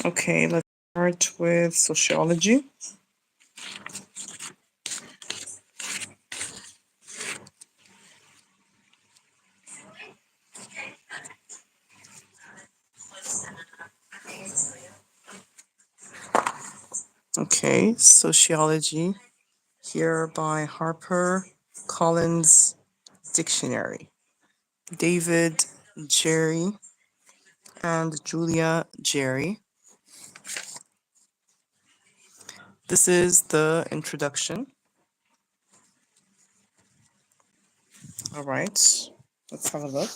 Okay, let's start with sociology. Okay, sociology, here by Harper Collins Dictionary. David Jerry and Julia Jerry. This is the introduction. All right, let's have a look.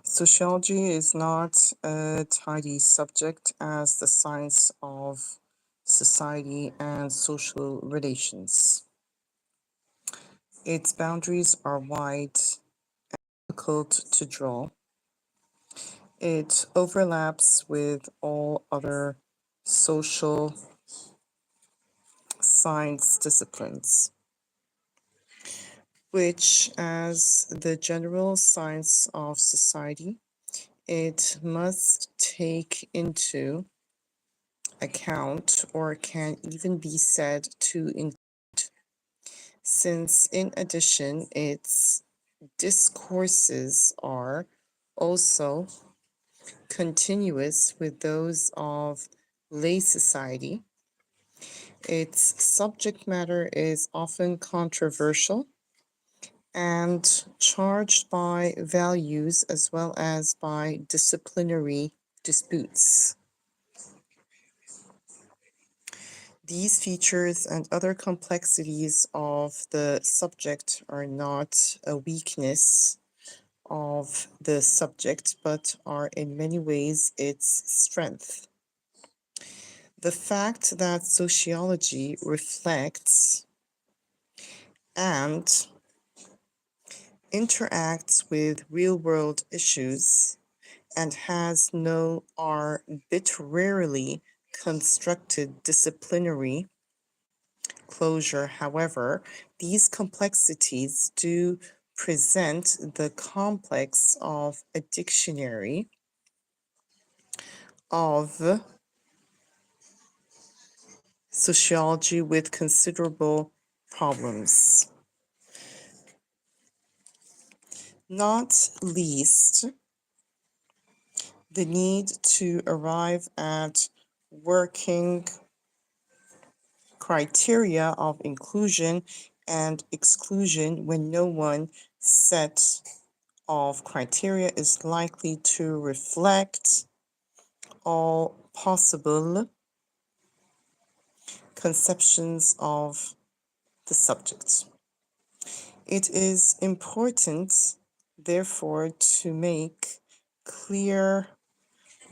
Sociology is not a tidy subject as the science of society and social relations. Its boundaries are wide and difficult to draw. It overlaps with all other social science disciplines, which, as the general science of society, it must take into account, or can even be said to include, since in addition its discourses are also continuous with those of lay society. Its subject matter is often controversial and charged by values as well as by disciplinary disputes. These features and other complexities of the subject are not a weakness of the subject, but are in many ways its strength. The fact that sociology reflects and interacts with real-world issues and has no arbitrarily constructed disciplinary closure. However, these complexities do present the complex of a dictionary of sociology with considerable problems. Not least, the need to arrive at working criteria of inclusion and exclusion when no one set of criteria is likely to reflect all possible conceptions of the subject. It is important, therefore, to make clear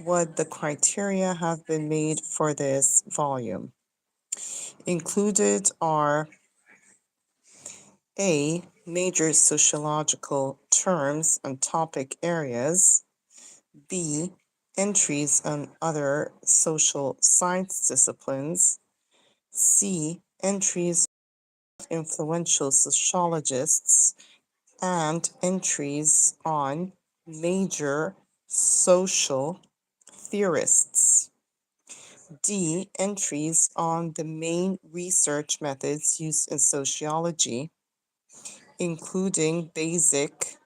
what the criteria have been made for this volume. Included are A. Major sociological terms and topic areas. B. Entries on other social science disciplines. C. Entries of influential sociologists and entries on major social theorists. D. Entries on the main research methods used in sociology, including basic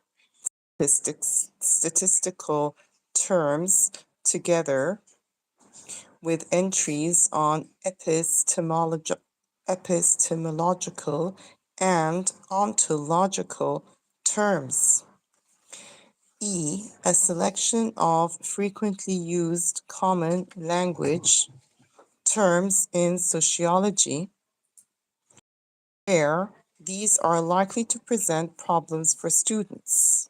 statistical terms, together with entries on epistemological and ontological terms. E. A selection of frequently used common language terms in sociology, where these are likely to present problems for students.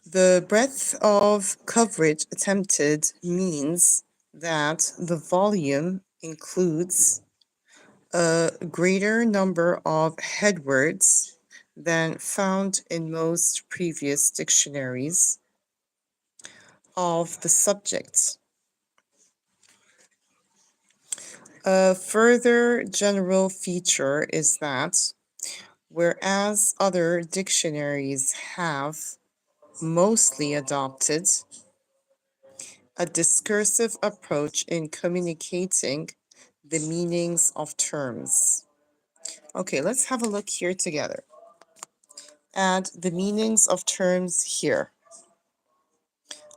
The breadth of coverage attempted means that the volume includes a greater number of headwords than found in most previous dictionaries of the subject. A further general feature is that whereas other dictionaries have mostly adopted a discursive approach in communicating the meanings of terms. Okay, let's have a look here together at the meanings of terms here.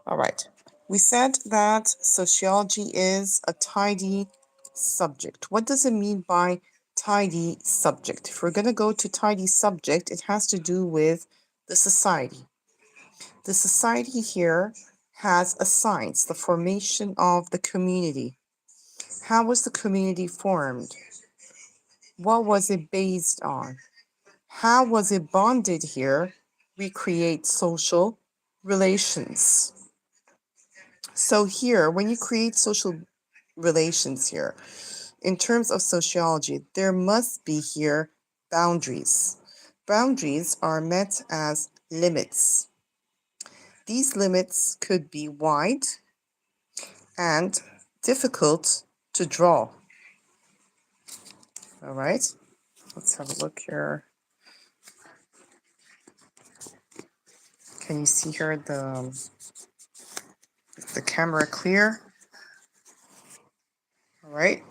All right, we said that sociology is a tidy subject. What does it mean by tidy subject? If we're going to go to tidy subject, it has to do with the society. The society here has a science, the formation of the community. How was the community formed? What was it based on? How was it bonded here? We create social relations. So here, when you create social relations here, in terms of sociology, there must be here boundaries. Boundaries are met as limits. These limits could be wide and difficult to draw. All right, let's have a look here. Can you see here the camera clear? All right.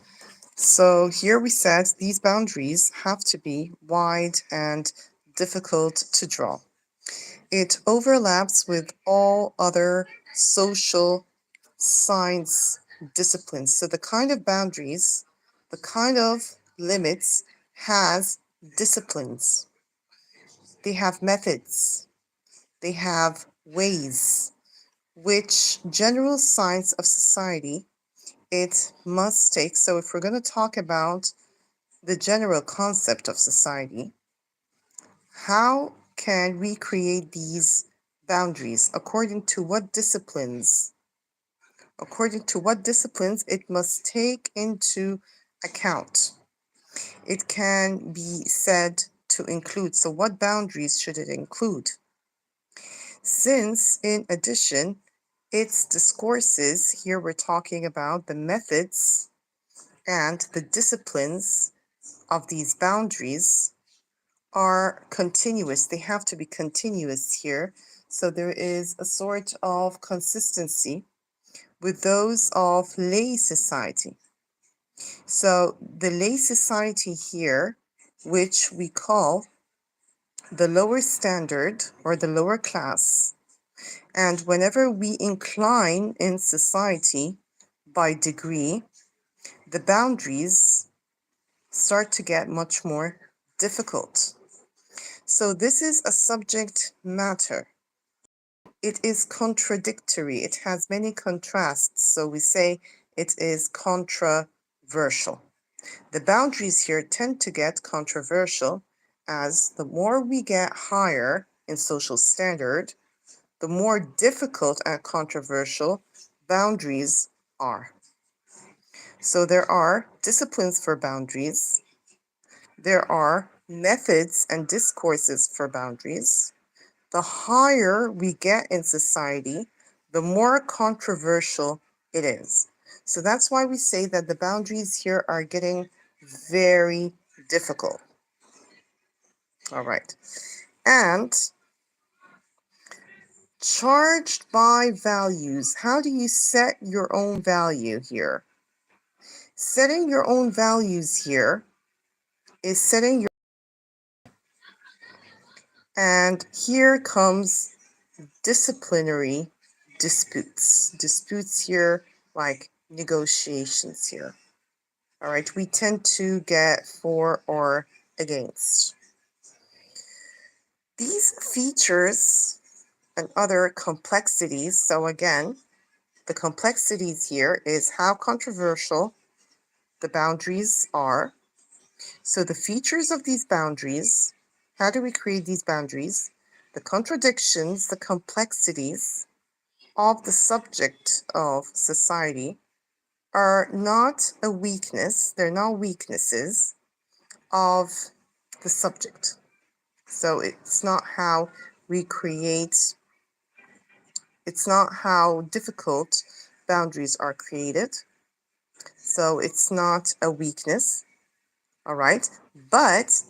So here we said these boundaries have to be wide and difficult to draw. It overlaps with all other social science disciplines. So the kind of boundaries, the kind of limits has disciplines. They have methods. They have ways, which general science of society it must take. So if we're going to talk about the general concept of society, how can we create these boundaries? According to what disciplines? According to what disciplines it must take into account? It can be said to include. So what boundaries should it include? Since, in addition, its discourses, here we're talking about the methods and the disciplines of these boundaries are continuous. They have to be continuous here. So there is a sort of consistency with those of lay society. So the lay society here, which we call the lower standard or the lower class, and whenever we incline in society by degree, the boundaries start to get much more difficult. So this is a subject matter. It is contradictory. It has many contrasts. So we say it is controversial. The boundaries here tend to get controversial as the more we get higher in social standard, the more difficult and controversial boundaries are. So there are disciplines for boundaries. There are methods and discourses for boundaries. The higher we get in society, the more controversial it is. So that's why we say that the boundaries here are getting very difficult. All right. And charged by values. How do you set your own value here? Setting your own values here is setting your, and here comes disciplinary disputes. Disputes here, like negotiations here. All right, we tend to get for or against. These features and other complexities, so again, the complexities here is how controversial the boundaries are. So the features of these boundaries, how do we create these boundaries? The contradictions, the complexities of the subject of society are not a weakness, they're not weaknesses of the subject. So it's not how we create, it's not how difficult boundaries are created. So it's not a weakness, all right, but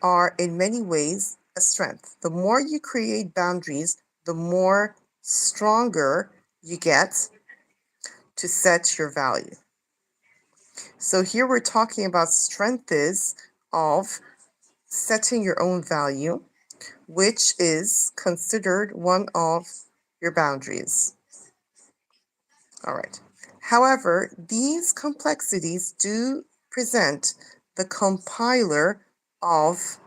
are in many ways a strength. The more you create boundaries, the more stronger you get to set your value. So here we're talking about strengths of setting your own value, which is considered one of your boundaries. All right. However, these complexities do present the compiler of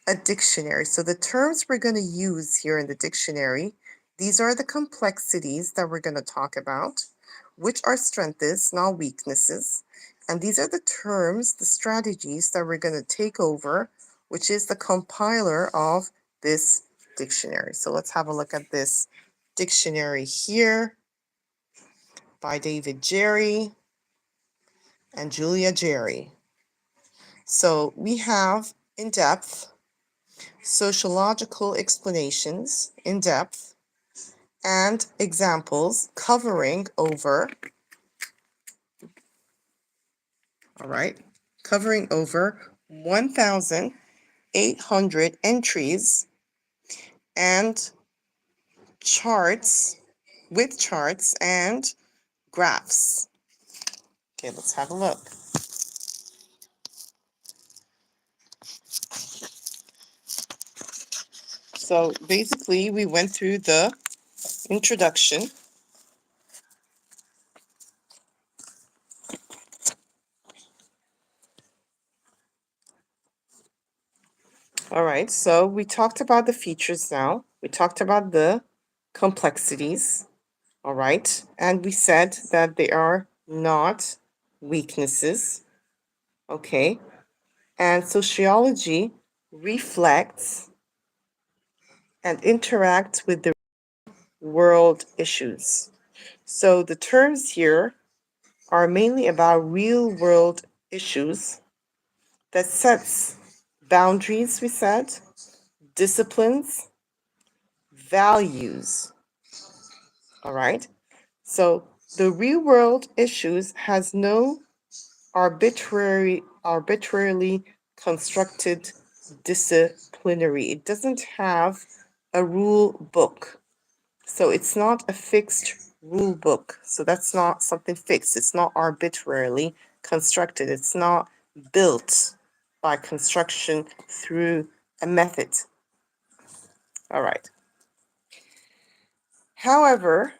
a dictionary. So the terms we're going to use here in the dictionary, these are the complexities that we're going to talk about, which are strengths, not weaknesses. And these are the terms, the strategies that we're going to take over, which is the compiler of this dictionary. So let's have a look at this dictionary here by David Jerry and Julia Jerry. So we have in depth, sociological explanations, in depth, and examples covering over, all right, covering over 1,800 entries and charts with charts and graphs. Okay, let's have a look. So basically, we went through the introduction. All right, so we talked about the features now. We talked about the complexities, all right? And we said that they are not weaknesses, okay? And sociology reflects and interacts with the world issues. So the terms here are mainly about real world issues that sets boundaries, we said, disciplines, values, all right? So the real world issues has no arbitrarily constructed disciplinary. It doesn't have a rule book. So it's not a fixed rule book. So that's not something fixed. It's not arbitrarily constructed. It's not built by construction through a method. All right. However,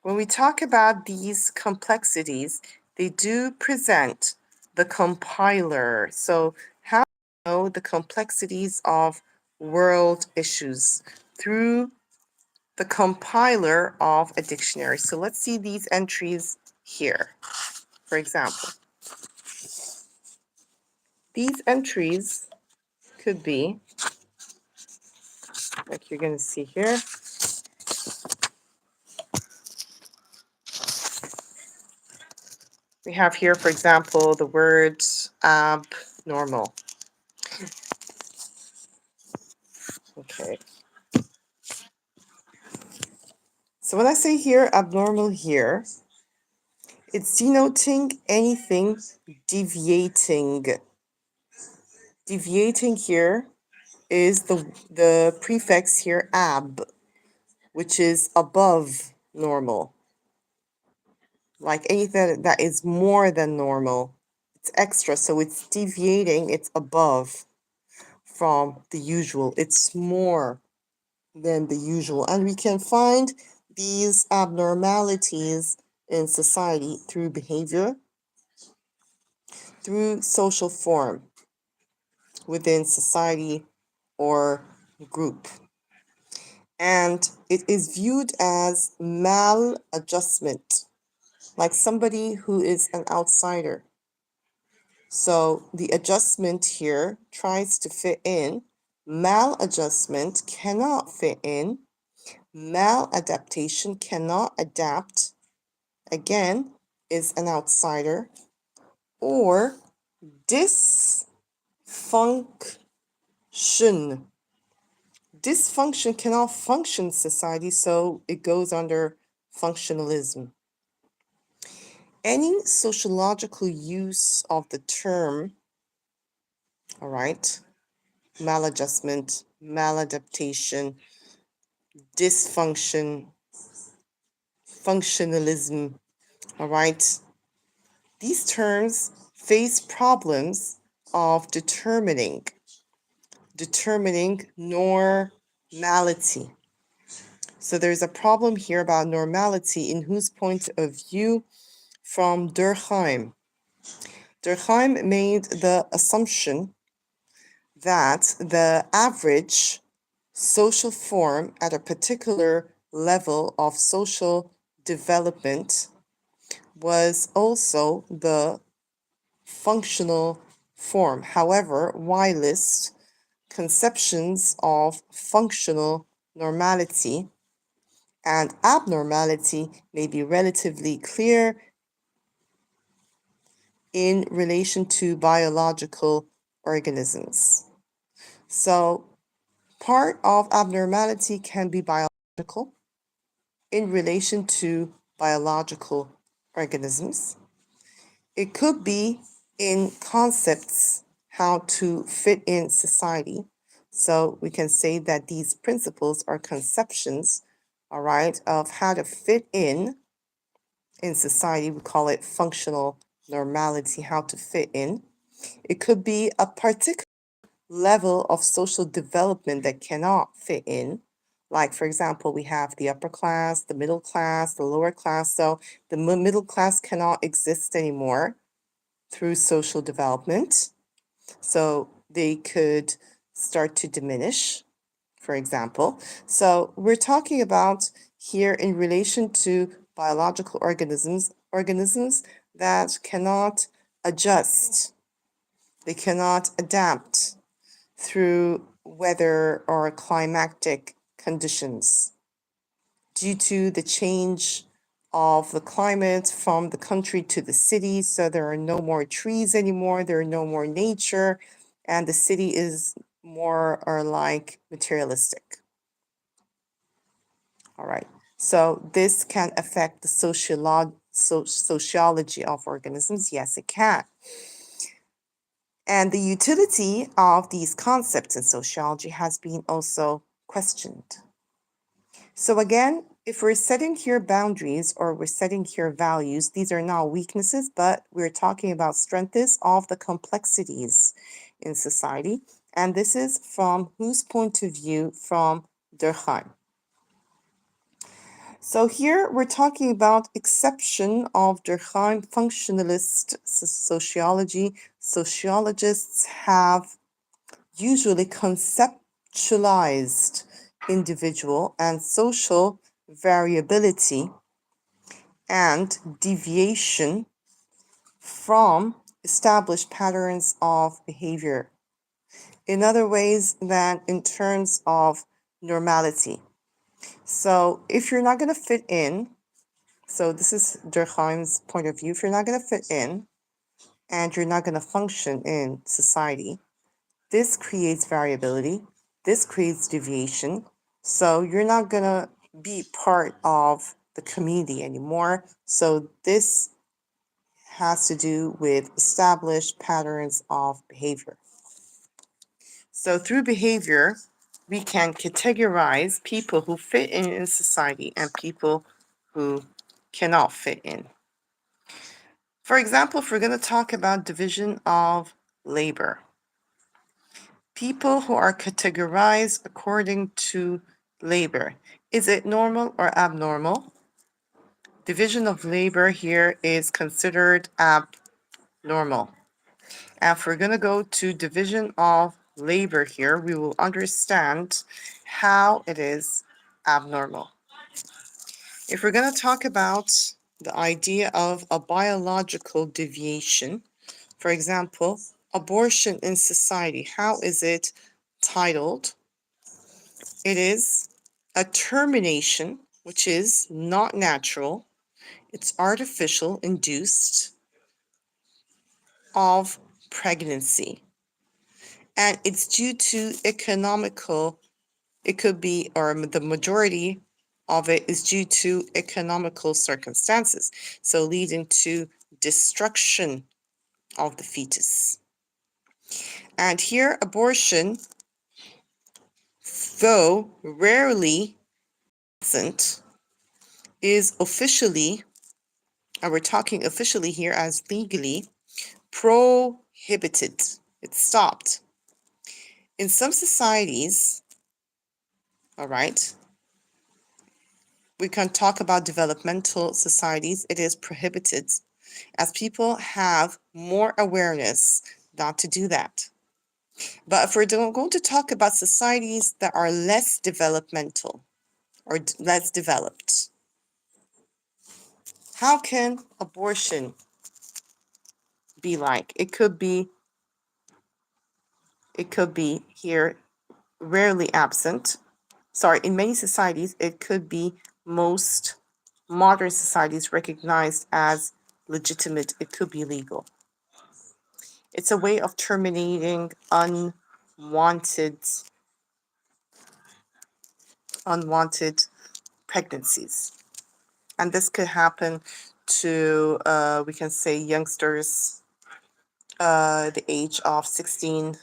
when we talk about these complexities, they do present the compiler. So how do we know the complexities of world issues? Through the compiler of a dictionary. So let's see these entries here. For example, these entries could be, like you're going to see here, we have here, for example, the word abnormal. Okay. So when I say here, abnormal here, it's denoting anything deviating. Deviating here is the prefix here, ab, which is above normal. Like anything that is more than normal, it's extra, so it's deviating, it's above from the usual, it's more than the usual. And we can find these abnormalities in society through behavior, through social form within society or group. And it is viewed as maladjustment, like somebody who is an outsider. So the adjustment here tries to fit in. Maladjustment cannot fit in. Maladaptation cannot adapt. Again, is an outsider. Or dysfunction. Dysfunction cannot function in society, so it goes under functionalism. Any sociological use of the term, all right, maladjustment, maladaptation, dysfunction, functionalism, all right, these terms face problems of determining normality. So there's a problem here about normality in whose point of view? From Durkheim. Durkheim made the assumption that the average social form at a particular level of social development was also the functional form. However, whilst conceptions of functional normality and abnormality may be relatively clear in relation to biological organisms. So, part of abnormality can be biological in relation to biological organisms. It could be in concepts how to fit in society. So we can say that these principles are conceptions, all right, of how to fit in society. We call it functional normality, how to fit in. It could be a particular level of social development that cannot fit in. Like, for example, we have the upper class, the middle class, the lower class. So the middle class cannot exist anymore through social development. So they could start to diminish, for example. So we're talking about here in relation to biological organisms that cannot adjust, they cannot adapt through weather or climatic conditions due to the change of the climate from the country to the city. So there are no more trees anymore, there are no more nature, and the city is more or like materialistic. All right. So this can affect the sociology of organisms. Yes, it can. And the utility of these concepts in sociology has been also questioned. So again, if we're setting here boundaries or we're setting here values, these are not weaknesses, but we're talking about strengths of the complexities in society. And this is from whose point of view? From Durkheim. So here we're talking about exception of Durkheim functionalist sociology. Sociologists have usually conceptualized individual and social variability and deviation from established patterns of behavior in other ways than in terms of normality. So if you're not going to fit in, so this is Durkheim's point of view, if you're not going to fit in and you're not going to function in society, this creates variability, this creates deviation. So you're not going to be part of the community anymore. So this has to do with established patterns of behavior. So through behavior, we can categorize people who fit in society and people who cannot fit in. For example, if we're going to talk about division of labor, people who are categorized according to labor, is it normal or abnormal? Division of labor here is considered abnormal. And if we're going to go to division of labor here, we will understand how it is abnormal. If we're going to talk about the idea of a biological deviation, for example, abortion in society, how is it titled? It is a termination, which is not natural, it's artificial, induced, of pregnancy. And it's due to economical, it could be, or the majority of it is due to economical circumstances. So leading to destruction of the fetus. And here, abortion, though rarely present, is officially, and we're talking officially here as legally, prohibited. It's stopped. In some societies, all right, we can talk about developmental societies, it is prohibited as people have more awareness not to do that. But if we're going to talk about societies that are less developmental or less developed, how can abortion be like? It could be here rarely absent. Sorry, in many societies, it could be most modern societies recognized as legitimate. It could be legal. It's a way of terminating unwanted pregnancies. And this could happen to, we can say, youngsters the age of 16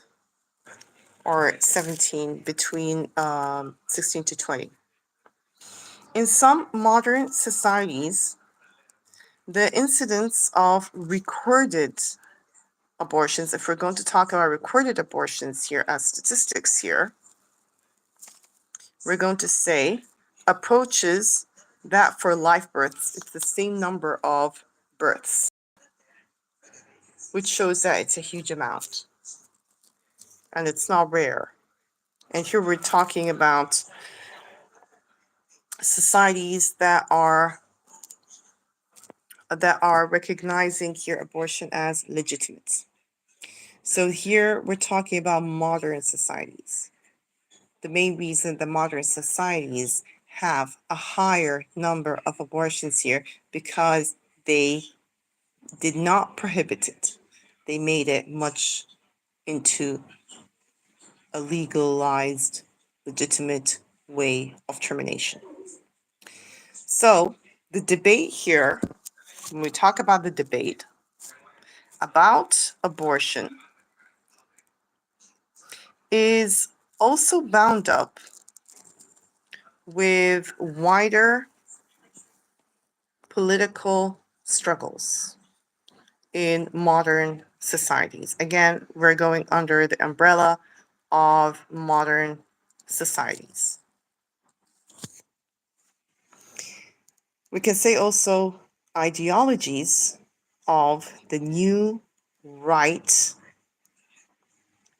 or 17, between 16 to 20. In some modern societies, the incidence of recorded abortions, if we're going to talk about recorded abortions here as statistics here, we're going to say approaches that for live births. It's the same number of births, which shows that it's a huge amount and it's not rare. And here we're talking about societies that are recognizing here abortion as legitimate. So here we're talking about modern societies. The main reason the modern societies have a higher number of abortions here because they did not prohibit it. They made it much into a legalized, legitimate way of termination. So the debate here, when we talk about the debate about abortion, is also bound up with wider political struggles in modern societies. Again, we're going under the umbrella of modern societies. We can say also ideologies of the new right,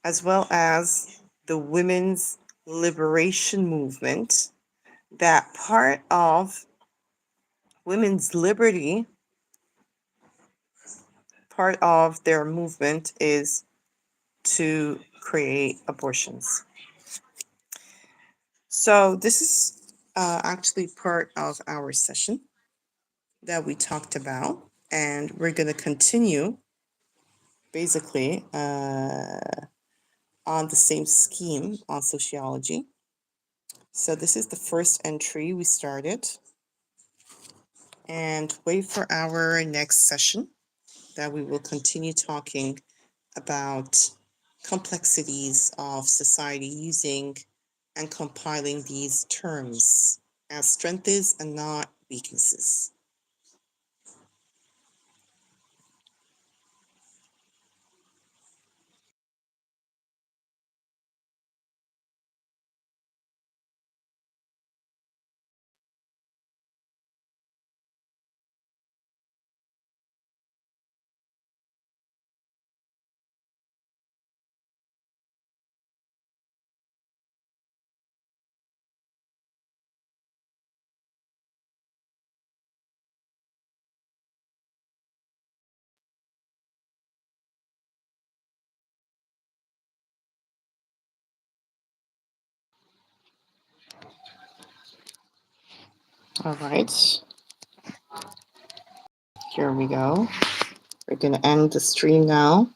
as well as the women's liberation movement, that part of women's liberty, part of their movement is to create abortions. So this is actually part of our session that we talked about, and we're going to continue basically on the same scheme on sociology. So this is the first entry we started, and wait for our next session that we will continue talking about complexities of society using and compiling these terms as strengths and not weaknesses. All right, here we go. We're going to end the stream now.